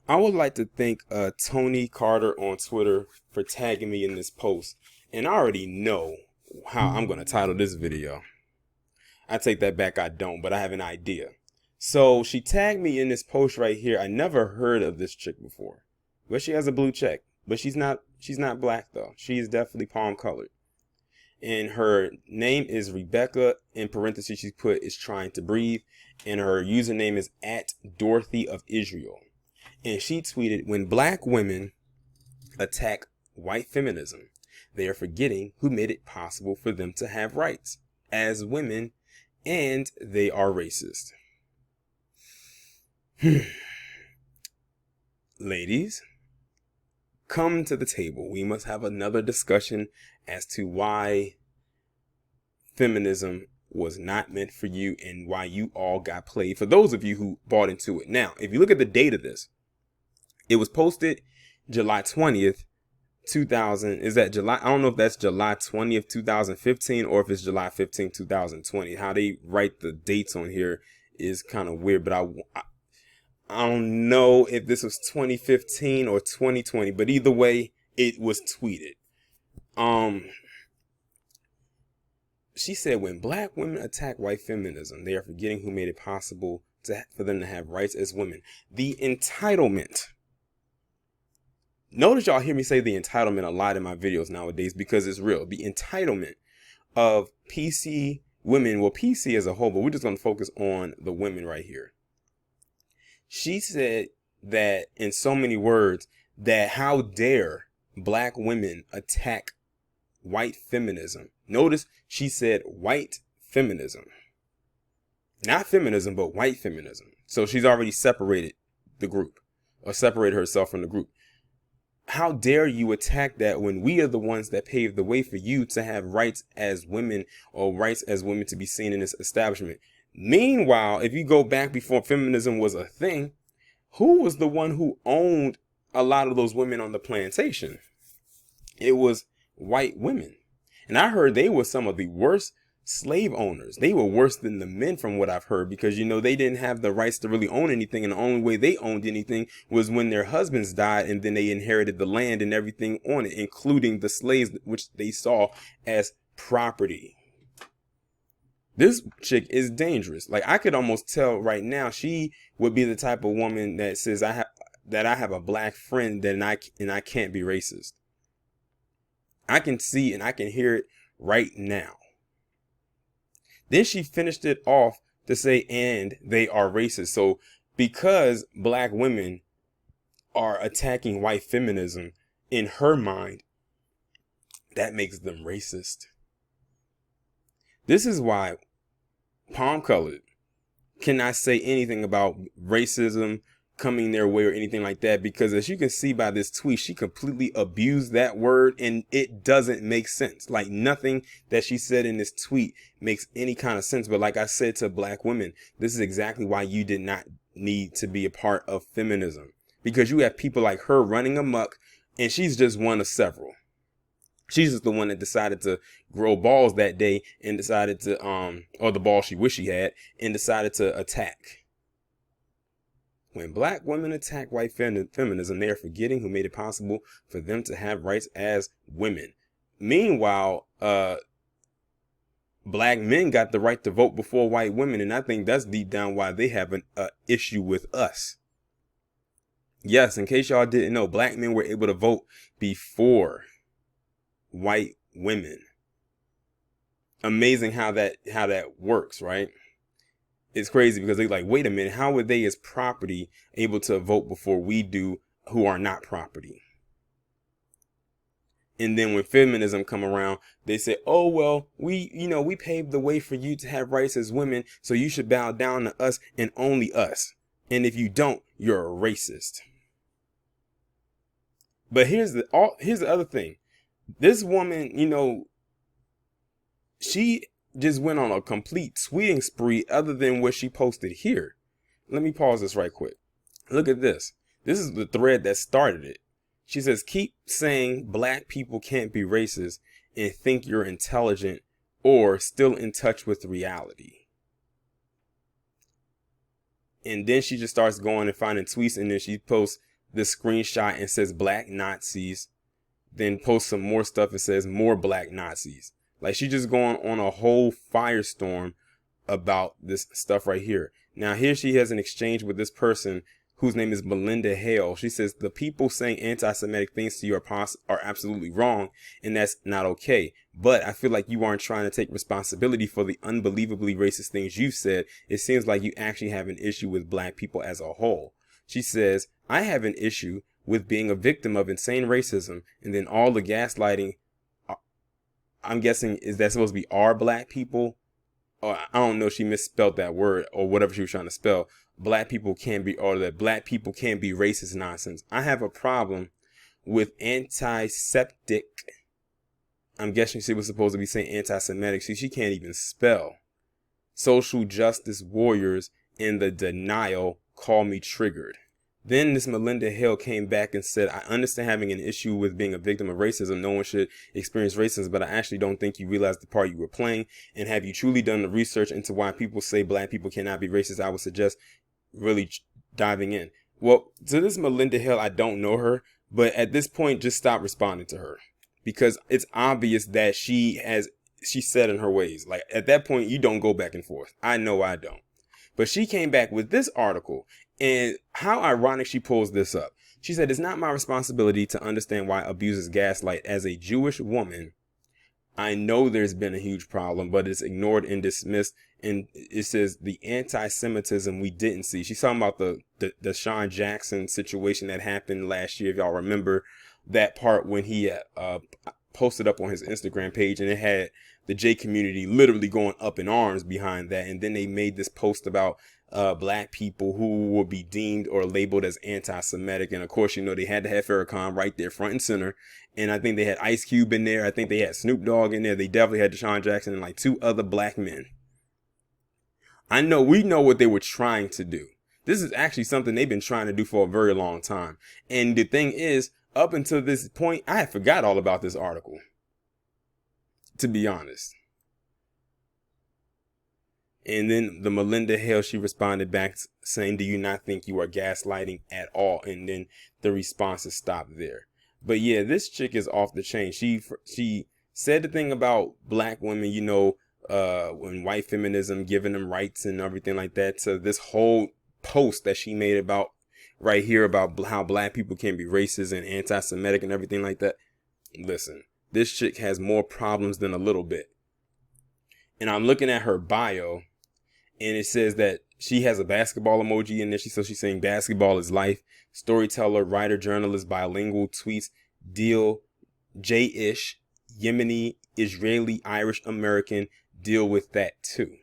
I would like to thank Tony Carter on Twitter for tagging me in this post. And I already know how I'm going to title this video. I take that back, I don't, but I have an idea. So she tagged me in this post right here. I never heard of this chick before. But she has a blue check. But she's not black though. She is definitely palm colored. And her name is Rebecca. In parentheses, she put is trying to breathe. And her username is at Dorothy of Israel. And she tweeted, when black women attack white feminism, they are forgetting who made it possible for them to have rights as women, and they are racist. Ladies, come to the table. We must have another discussion as to why feminism was not meant for you and why you all got played, for those of you who bought into it. Now, if you look at the date of this, it was posted July 20th, 2000. Is that July? I don't know if that's July 20th, 2015, or if it's July 15th, 2020. How they write the dates on here is kind of weird, but I don't know if this was 2015 or 2020, but either way, it was tweeted. She said, when black women attack white feminism, they are forgetting who made it possible for them to have rights as women. The entitlement. Notice y'all hear me say the entitlement a lot in my videos nowadays because it's real. The entitlement of PC women, well, PC as a whole, but we're just going to focus on the women right here. She said that in so many words that how dare black women attack white feminism. Notice she said white feminism. Not feminism, but white feminism. So she's already separated the group or separated herself from the group. How dare you attack that when we are the ones that paved the way for you to have rights as women or rights as women to be seen in this establishment? Meanwhile, if you go back before feminism was a thing, who was the one who owned a lot of those women on the plantation? It was white women. And I heard they were some of the worst slave owners. They were worse than the men from what I've heard because, they didn't have the rights to really own anything. And the only way they owned anything was when their husbands died and then they inherited the land and everything on it, including the slaves, which they saw as property. This chick is dangerous. Like I could almost tell right now, she would be the type of woman that says I have a black friend and I can't be racist. I can see and I can hear it right now. Then she finished it off to say, and they are racist. So because black women are attacking white feminism, in her mind, that makes them racist. This is why palm colored cannot say anything about racism coming their way or anything like that, because as you can see by this tweet, she completely abused that word and it doesn't make sense. Like nothing that she said in this tweet makes any kind of sense. But like I said to black women, this is exactly why you did not need to be a part of feminism, because you have people like her running amok and she's just one of several. She's just the one that decided to grow balls that day and decided to, or the ball she wished she had, and decided to attack. When black women attack white feminism, they are forgetting who made it possible for them to have rights as women. Meanwhile, black men got the right to vote before white women. And I think that's deep down why they have an issue with us. Yes, in case y'all didn't know, black men were able to vote before white women. Amazing how that works, right? It's crazy because they're like, wait a minute, how were they as property able to vote before we do who are not property? And then when feminism come around, they say, oh, well, we paved the way for you to have rights as women, so you should bow down to us and only us. And if you don't, you're a racist. But here's the other thing. This woman, she just went on a complete tweeting spree other than what she posted here. Let me pause this right quick. Look at this. This is the thread that started it. She says, keep saying black people can't be racist and think you're intelligent or still in touch with reality. And then she just starts going and finding tweets, and then she posts this screenshot and says black Nazis, then posts some more stuff and says more black Nazis. Like, she's just going on a whole firestorm about this stuff right here. Now, here she has an exchange with this person whose name is Melinda Hale. She says the people saying anti-Semitic things to you are absolutely wrong, and that's not okay. But I feel like you aren't trying to take responsibility for the unbelievably racist things you've said. It seems like you actually have an issue with black people as a whole. She says, I have an issue with being a victim of insane racism, and then all the gaslighting. I'm guessing, is that supposed to be our black people? Or I don't know, she misspelled that word or whatever she was trying to spell. Black people can be, or that black people can be racist nonsense. I have a problem with antiseptic. I'm guessing she was supposed to be saying anti-Semitic. See, she can't even spell. Social justice warriors in the denial call me triggered. Then this Melinda Hale came back and said, I understand having an issue with being a victim of racism. No one should experience racism, but I actually don't think you realized the part you were playing. And have you truly done the research into why people say black people cannot be racist? I would suggest really diving in. Well, to this Melinda Hale, I don't know her, but at this point, just stop responding to her, because it's obvious that she's set in her ways. Like, at that point, you don't go back and forth. I know I don't. But she came back with this article, and how ironic she pulls this up. She said, it's not my responsibility to understand why abusers gaslight. As a Jewish woman, I know there's been a huge problem, but it's ignored and dismissed. And it says the anti-Semitism we didn't see. She's talking about the Sean Jackson situation that happened last year. If y'all remember that part when he posted up on his Instagram page, and it had the J community literally going up in arms behind that. And then they made this post about black people who will be deemed or labeled as anti-Semitic. And of course, you know, they had to have Farrakhan right there front and center. And I think they had Ice Cube in there. I think they had Snoop Dogg in there. They definitely had Deshaun Jackson and like 2 other black men. I know, we know what they were trying to do. This is actually something they've been trying to do for a very long time. And the thing is, up until this point, I had forgot all about this article, to be honest. And then the Melinda Hale, she responded back saying, do you not think you are gaslighting at all? And then the responses stopped there. But yeah, this chick is off the chain. She said the thing about black women, you know, when white feminism giving them rights and everything like that, to this whole post that she made about right here about how black people can be racist and anti-Semitic and everything like that. Listen, this chick has more problems than a little bit. And I'm looking at her bio, and it says that she has a basketball emoji in there. She's saying basketball is life. Storyteller, writer, journalist, bilingual, tweets, deal, J-ish, Yemeni, Israeli, Irish, American, deal with that too.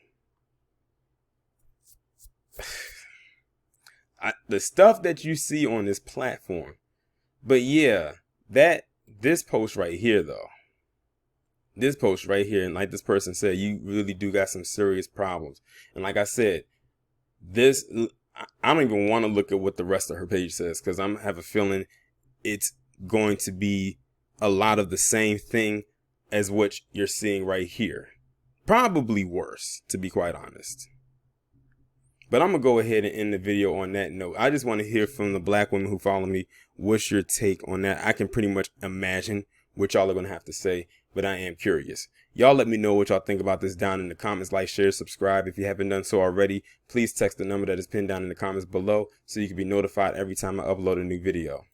The stuff that you see on this platform. But yeah, this post right here though. This post right here, and like this person said, you really do got some serious problems. And like I said, I don't even want to look at what the rest of her page says, because I have a feeling it's going to be a lot of the same thing as what you're seeing right here. Probably worse, to be quite honest. But I'm going to go ahead and end the video on that note. I just want to hear from the black women who follow me. What's your take on that? I can pretty much imagine what y'all are going to have to say, but I am curious. Y'all let me know what y'all think about this down in the comments. Like, share, subscribe. If you haven't done so already, please text the number that is pinned down in the comments below so you can be notified every time I upload a new video.